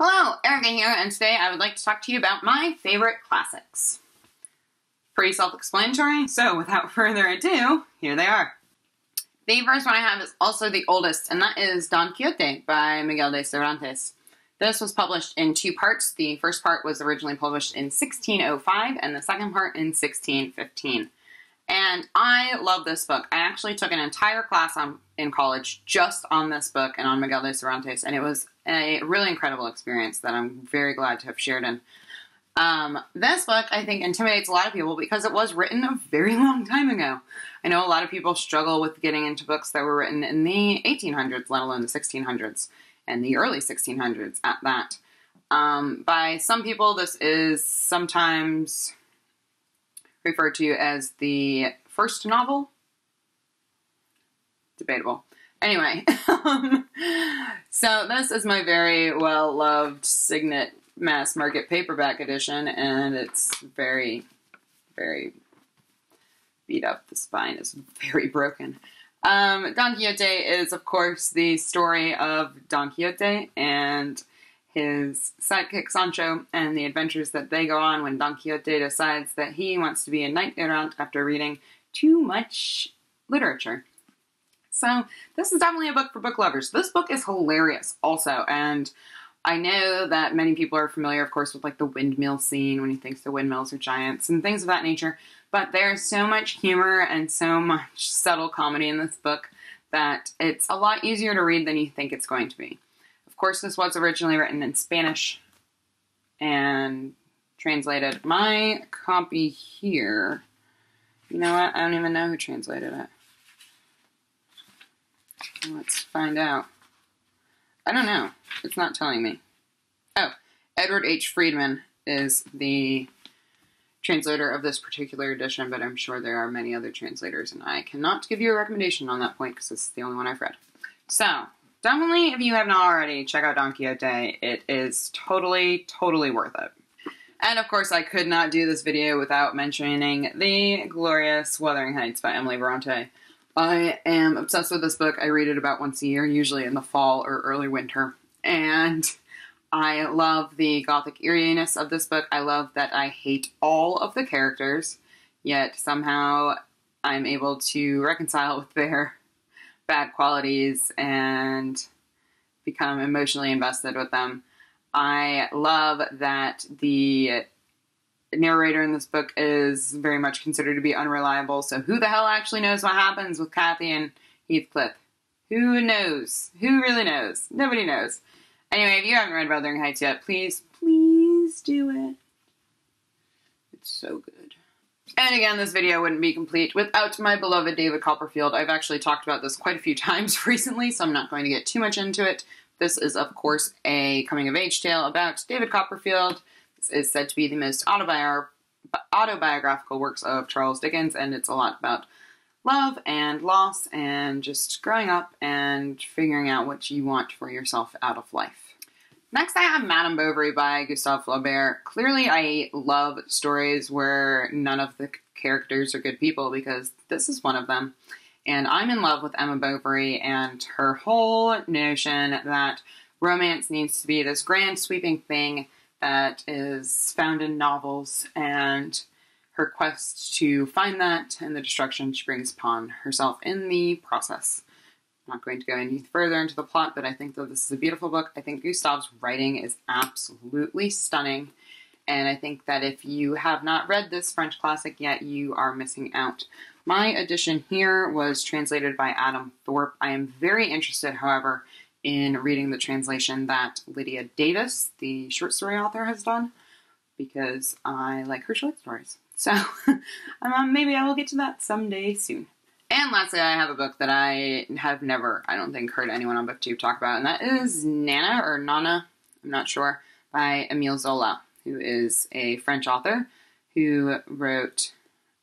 Hello, Erica here, and today I would like to talk to you about my favorite classics. Pretty self-explanatory, so without further ado, here they are. The first one I have is also the oldest, and that is Don Quixote by Miguel de Cervantes. This was published in two parts. The first part was originally published in 1605, and the second part in 1615. And I love this book. I actually took an entire class in college just on this book and on Miguel de Cervantes, and it was a really incredible experience that I'm very glad to have shared in. This book, I think, intimidates a lot of people because it was written a very long time ago. I know a lot of people struggle with getting into books that were written in the 1800s, let alone the 1600s, and the early 1600s at that. By some people, this is sometimes referred to as the first novel. Debatable. Anyway, so this is my very well-loved Signet mass market paperback edition, and it's very, very beat up. The spine is very broken. Don Quixote is, of course, the story of Don Quixote and his sidekick Sancho and the adventures that they go on when Don Quixote decides that he wants to be a knight-errant after reading too much literature. So this is definitely a book for book lovers. This book is hilarious also, and I know that many people are familiar, of course, with like the windmill scene when he thinks the windmills are giants and things of that nature, but there's so much humor and so much subtle comedy in this book that it's a lot easier to read than you think it's going to be. Of course, this was originally written in Spanish and translated. My copy here, you know what? I don't even know who translated it. Let's find out. I don't know. It's not telling me. Oh, Edward H. Friedman is the translator of this particular edition, but I'm sure there are many other translators, and I cannot give you a recommendation on that point because this is the only one I've read. So, definitely, if you have not already, check out Don Quixote. It is totally, totally worth it. And, of course, I could not do this video without mentioning the glorious Wuthering Heights by Emily Bronte. I am obsessed with this book. I read it about once a year, usually in the fall or early winter. And I love the gothic eeriness of this book. I love that I hate all of the characters, yet somehow I'm able to reconcile with their bad qualities and become emotionally invested with them. I love that the narrator in this book is very much considered to be unreliable, so who the hell actually knows what happens with Cathy and Heathcliff? Who knows? Who really knows? Nobody knows. Anyway, if you haven't read Wuthering Heights yet, please, please do it. It's so good. And again, this video wouldn't be complete without my beloved David Copperfield. I've actually talked about this quite a few times recently, so I'm not going to get too much into it. This is, of course, a coming-of-age tale about David Copperfield. This is said to be the most autobiographical works of Charles Dickens, and it's a lot about love and loss and just growing up and figuring out what you want for yourself out of life. Next, I have Madame Bovary by Gustave Flaubert. Clearly, I love stories where none of the characters are good people, because this is one of them. And I'm in love with Emma Bovary and her whole notion that romance needs to be this grand sweeping thing that is found in novels, and her quest to find that and the destruction she brings upon herself in the process. I'm not going to go any further into the plot, but I think that this is a beautiful book. I think Gustave's writing is absolutely stunning, and I think that if you have not read this French classic yet, you are missing out. My edition here was translated by Adam Thorpe. I am very interested, however, in reading the translation that Lydia Davis, the short story author, has done, because I like her short stories. So maybe I will get to that someday soon. And lastly, I have a book that I have never, I don't think, heard anyone on BookTube talk about, and that is Nana, or Nana, I'm not sure, by Émile Zola, who is a French author who wrote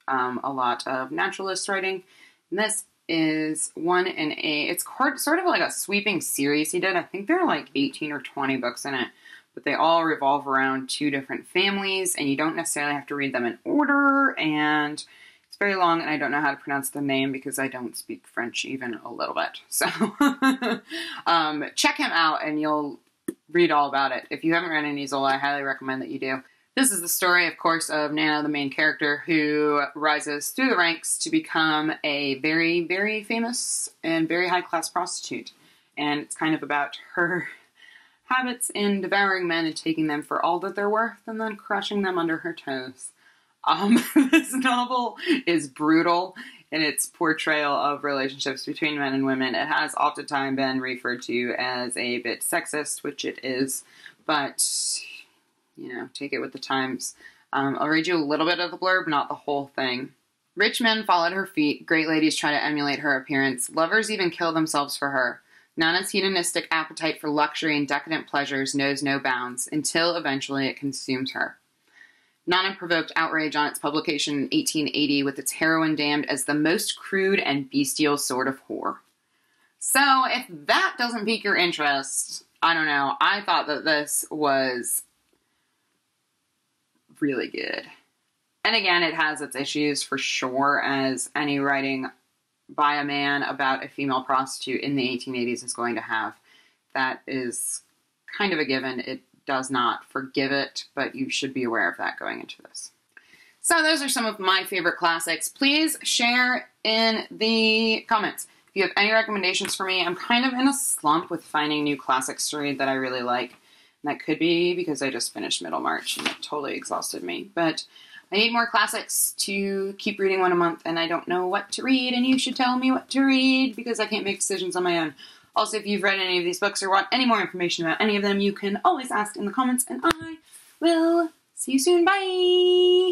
a lot of naturalist writing. And this is one in it's sort of like a sweeping series he did. I think there are like 18 or 20 books in it, but they all revolve around two different families, and you don't necessarily have to read them in order, and it's very long, and I don't know how to pronounce the name because I don't speak French even a little bit. So check him out, and you'll read all about it. If you haven't read any Zola, I highly recommend that you do. This is the story, of course, of Nana, the main character, who rises through the ranks to become a very, very famous and very high-class prostitute. And it's kind of about her habits in devouring men and taking them for all that they're worth and then crushing them under her toes. This novel is brutal in its portrayal of relationships between men and women. It has oftentimes been referred to as a bit sexist, which it is, but, you know, take it with the times. I'll read you a little bit of the blurb, not the whole thing. Rich men fall at her feet, great ladies try to emulate her appearance, lovers even kill themselves for her. Nana's hedonistic appetite for luxury and decadent pleasures knows no bounds, until eventually it consumes her. Nana provoked outrage on its publication in 1880 with its heroine damned as the most crude and bestial sort of whore. So, if that doesn't pique your interest, I don't know. I thought that this was really good. And again, it has its issues for sure, as any writing by a man about a female prostitute in the 1880s is going to have. That is kind of a given. It does not forgive it, but you should be aware of that going into this. So those are some of my favorite classics. Please share in the comments if you have any recommendations for me. I'm kind of in a slump with finding new classics to read that I really like. And that could be because I just finished Middlemarch and it totally exhausted me. But I need more classics to keep reading one a month, and I don't know what to read, and you should tell me what to read because I can't make decisions on my own. Also, if you've read any of these books or want any more information about any of them, you can always ask in the comments, and I will see you soon. Bye!